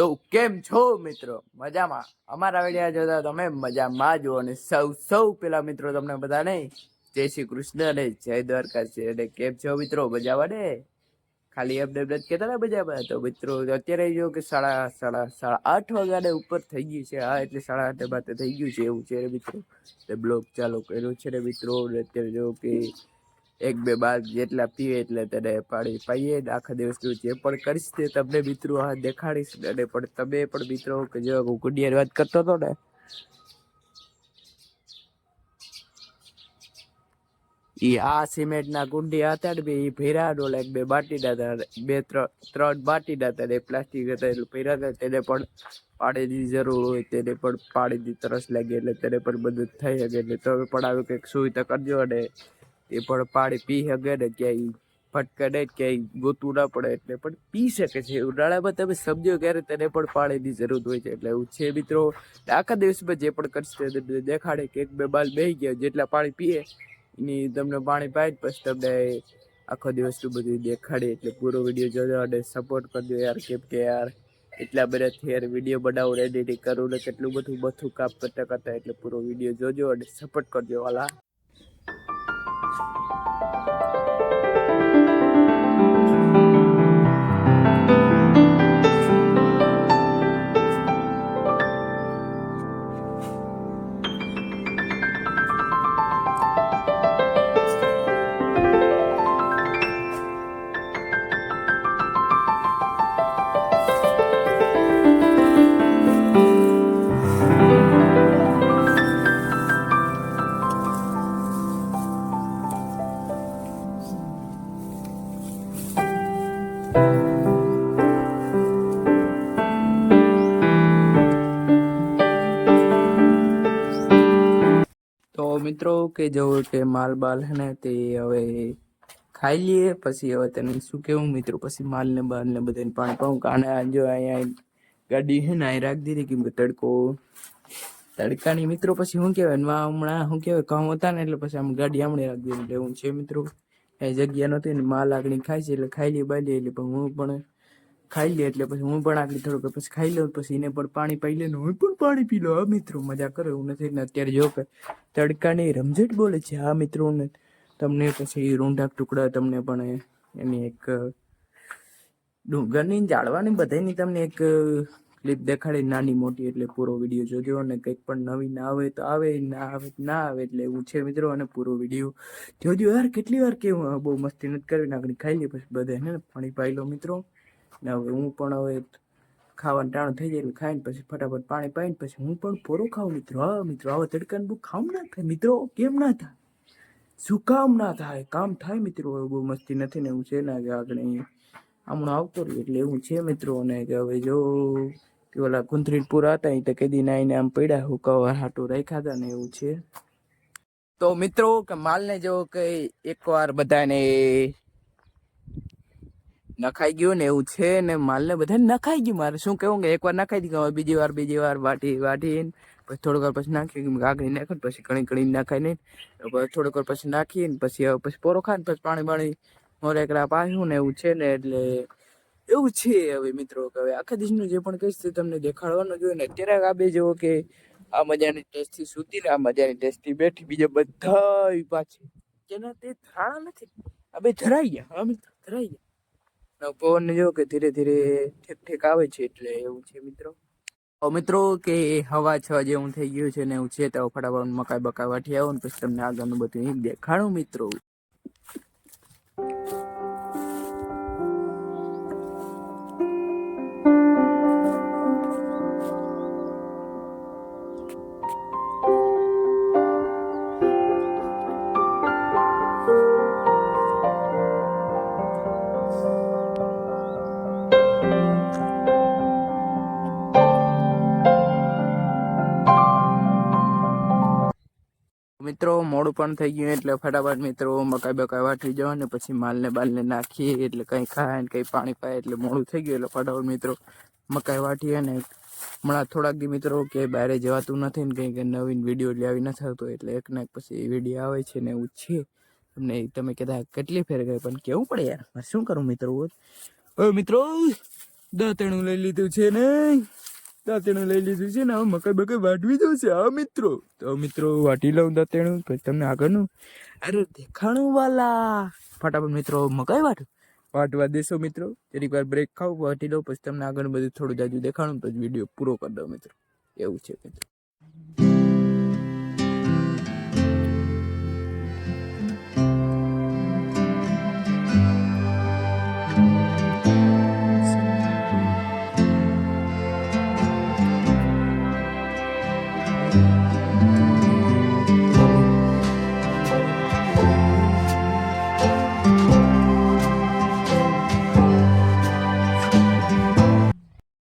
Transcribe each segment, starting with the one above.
તો કેમ છો મિત્રો? મજામાં? અમારા વિડીયો જોતા તમે મજામાં જો. અને સૌ પેલા મિત્રો તમને બધા નહીં જય શ્રી કૃષ્ણ અને જય દ્વારકા છે. અને કેમ છો મિત્રો? મજામાં ને? ખાલી અમને કહેતા ને મજામાં. તો મિત્રો અત્યારે જો કે સાડા 8 વાગ્યાને ઉપર થઈ ગયું છે. હા, એટલે 8:30 બાતે થઈ ગયું છે એવું છે મિત્રો. તે બ્લોગ ચાલુ કર્યો છે ને મિત્રો. અત્યારે જો કે 1-2 બાર જેટલા પીએ એટલે તેને પાણી પાઈએ. આખા દિવસનું જે પણ કરીશ તે તમને મિત્રો આ દેખાડીશ. અને પણ તમે પણ મિત્રો કે જો હું ગુડિયાની વાત કરતો હતો ને, આ સિમેન્ટના ગુંડિયા હતા ને એ ભેરા ડોલે 2 બાટીના હતા, 3 બાટીના હતા ને પ્લાસ્ટિક હતા એટલે ભેરા હતા. તેને પણ પાણીની જરૂર હોય, તેને પણ પાણીની તરસ લાગે એટલે તેને પણ બધું થઈ શકે. એટલે તમે પણ આવી કંઈક સુવિધા કરજો અને એ પણ પાણી પી શકે ને ક્યાંય ફટકે નહીં, ક્યાંય ગોતું ના પડે એટલે પણ પી શકે છે. ઉનાળામાં તમે સમજો ક્યારે તેને પણ પાણીની જરૂર હોય છે. એટલે એવું છે મિત્રો. આખા દિવસમાં જે પણ કરશે દેખાડે કે 1-2 બાલ બેસી ગયા જેટલા પાણી પીએ એની તમને પાણી પાય પછી તમને આખો દિવસનું બધું દેખાડે. એટલે પૂરો વિડીયો જોજો અને સપોર્ટ કરજો યાર. કેમ કે યાર એટલા બધાથી યાર વિડીયો બનાવું, એડિટિંગ કરું ને કેટલું બધું કામ કરતા એટલે પૂરો વિડીયો જોજો અને સપોર્ટ કરજો વાલા. તો મિત્રો કે જો કે માલ બાલ હે ને તે હવે ખાઈ લઈએ, પછી હવે તેને શું કેવું મિત્રો, પછી માલ ને બાલ ને બધાને પાણી પાઉં. કારણ જો અહીંયા ગાડી હે ને અહીં રાખી દીધી કેમ કે તડકાની મિત્રો પછી શું કહેવાય હમણાં શું કહેવાય કામ હતા ને એટલે પછી આમ ગાડી હમણાં રાખી દીધી. એટલે હું છે મિત્રો એ જગ્યા નહોતી ને માલ આગળ ખાય છે એટલે ખાઈ લઈએ બાઈ એટલે પણ હું પણ ખાઈ લે એટલે પછી હું પણ આગળ થોડુંક પછી ખાઈ લઉં, પછી એને પણ પાણી પાઈ લે ને હું પણ પાણી પી લો. હા મિત્રો મજા કરો એવું નથી ને. અત્યારે જો કે તડકાની રમઝટ બોલે છે. હા મિત્રો ને તમને પછી રૂંઢા ટુકડા તમને પણ એની એક ડુંગરની જાળવાની બધાની તમને એક ક્લિપ દેખાડી નાની મોટી. એટલે પૂરો વિડીયો જોજો અને કંઈક પણ નવી ના આવે તો આવે, ના આવે ના આવે. એટલે એવું છે મિત્રો. અને પૂરો વિડીયો જોજો યાર. કેટલી વાર કેવું બહુ મસ્તી નથી કરવી ને આગળ ખાઈ લે પછી બધા ને પાણી પાઈ લો મિત્રો. ને હવે હું પણ હવે ખાવાનું ટાણું થઈ જાય એટલે ખાઈને પછી ફટાફટ પાણી પાઈને પછી હું પણ પોરો ખાઉં મિત્રો. હા મિત્રો આવા તડકાને બહુ ખામ ના થાય મિત્રો. કેમ ના થાય? શું કામ ના થાય? કામ થાય મિત્રો. બહુ મસ્તી નથી ને એવું છે ને કે આગળ હમણાં આવતો રહ્યું એટલે એવું છે મિત્રો. અને કે હવે જો કે ઓલા કુંથરી પૂરા હતા તો કદી ના આઈને આમ પડ્યા હુકવા હાટું રાખ્યા હતા ને એવું છે. તો મિત્રો કે માલને જો કે એકવાર બધાને નખાઈ ગયું ને એવું છે ને માલને બધાને નખાઈ ગયું. મારે શું કેવું કે એકવાર નખાઈ દીધું, બીજી વાર વાટી પછી થોડીક વાર પછી નાખી આગળ નાખે પછી ઘણી નાખાય નહીં, થોડીક વાર પછી નાખીને પછી પોરો ખાય ને પછી પાણી મોરેકરા પાછું ને એવું છે ને. એટલે એવું છે હવે મિત્રો કે હવે આખા દિવસનું જે પણ કહીશ તે તમને દેખાડવાનું જોઈએ ને. અત્યારે આ બે જેવો કે આ મજાની ટેસ્ટથી સૂતી ને આ મજાની ટેસ્ટથી બેઠી, બીજા બધા પાછી જેના તે થાળા નથી આ બે ધરાઈ ગયા. હા મિત્રો ધરાઈ ગયા. પવન ને જો કે ધીરે ધીરે ઠેક આવે છે એટલે એવું છે મિત્રો. મિત્રો કે હવા 6 જેવું થઈ ગયું છે ને એવું છે. તો ફટાફટ મકાઈ બકાઈ વાટી આવો ને પછી તમને આગળનું બધું દેખાડું મિત્રો. મિત્રો મોડું પણ થઈ ગયું એટલે ફટાફટ મિત્રો મકાઈ બકાઈ વાટી જવા ને પછી માલને બાલને નાખીએ એટલે કંઈ ખાય ને કંઈ પાણી પાય એટલે મોડું થઈ ગયું. એટલે ફટાફટ મિત્રો મકાઈ વાટીએ ને હમણાં થોડાક દી મિત્રો કે બહાર જવાતું નથી ને કંઈક નવીન વિડીયો લાવી નથી આવતો એટલે એક ના એક પછી વિડીયો આવે છે ને એવું છે. તમને તમે કહેતા કેટલી ફેર ગઈ પણ કેવું પડે યાર. શું કરું મિત્રો? મિત્રો દાંતણું લઈ લીધું છે ને દાંતણું લઈ લીધું છે ને હવે મકાઈ બકાઈ વાટવી દઉં છે હા મિત્રો. તો મિત્રો વાટી લઉં દાંતણું પછી તમને આગળનું અરે દેખાણું વાલા ફટાફટ મિત્રો મકાઈ વાટવા દેશો મિત્રો. તેની વાર બ્રેક ખાવ વાટી લઉં પછી તમને આગળ બધું થોડું જાજુ દેખાણું પછી વિડીયો પૂરો કરી દઉં મિત્રો. એવું છે મિત્રો.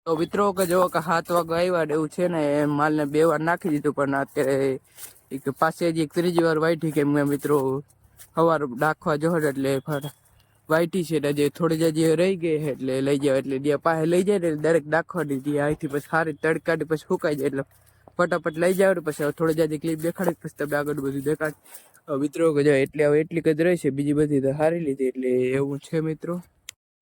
તો મિત્રો કે જો કે 7 વાગે આવ્યા એવું છે ને એ માલને 2 વાર નાખી દીધું પણ અત્યારે એક પાસે જ એક ત્રીજી વાર વાઈટી કે મેં મિત્રો સવાર નાખવા જો એટલે વાઈટી છે એટલે જે થોડી જે રહી ગઈ એટલે લઈ જાવ એટલે જે પાસે લઈ જાય એટલે દરેક નાખવા દીધી અહીંથી પછી સારી તડકાથી પછી સુકાઈ જાય એટલે ફટાફટ લઈ જાવ પછી થોડી જાજી ક્લિપ દેખાડી પછી તમે આગળ બધું દેખાડ મિત્રો કે જો એટલે હવે એટલી જ રહેશે બીજી બધી તો હારી લીધી એટલે એવું છે મિત્રો.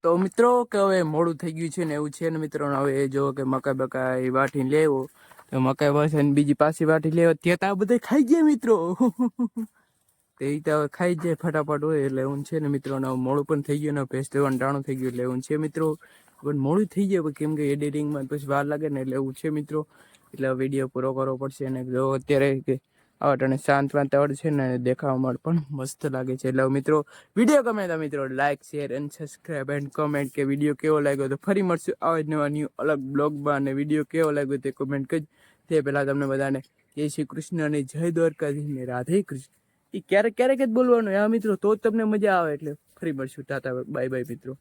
તો મિત્રો કે હવે મોડું થઈ ગયું છે ને એવું છે ને મિત્રો હવે જો કે મકાઈ બકાઈ વાટીને લેવો તો મકાઈ વાટીને બીજી પાછી વાટી લેવો ત્યાં તો આ બધા ખાઈ ગયા મિત્રો. તો એ તો હવે ખાઈ જાય ફટાફટ હોય એટલે એવું છે ને મિત્રો મોડું પણ થઈ ગયું ને પેસ્ટ ટાણું થઈ ગયું એટલે એવું છે મિત્રો. પણ મોડું થઈ જાય કેમ કે એડિટિંગમાં પછી વાર લાગે ને એટલે એવું છે મિત્રો. એટલે વિડીયો પૂરો કરવો પડશે અને જો અત્યારે કે અને શાંત વાતાવરણ છે ને દેખાવામાં પણ મસ્ત લાગે છે. એટલે મિત્રો વિડીયો ગમે તો મિત્રો લાઈક શેર અને સબસ્ક્રાઈબ એન્ડ કોમેન્ટ કે વિડીયો કેવો લાગ્યો તો ફરી મળશું આવા જ નવા ન્યૂ અલગ બ્લોગમાં અને વિડીયો કેવો લાગ્યો તે કોમેન્ટ કરજો. તે પહેલાં તમને બધાને જય શ્રી કૃષ્ણ અને જય દ્વારકાધીશ ને રાધે કૃષ્ણ એ ક્યારેક ક્યારેક જ બોલવાનું હા મિત્રો તો જ તમને મજા આવે એટલે ફરી મળશું ટાટા બાય બાય મિત્રો.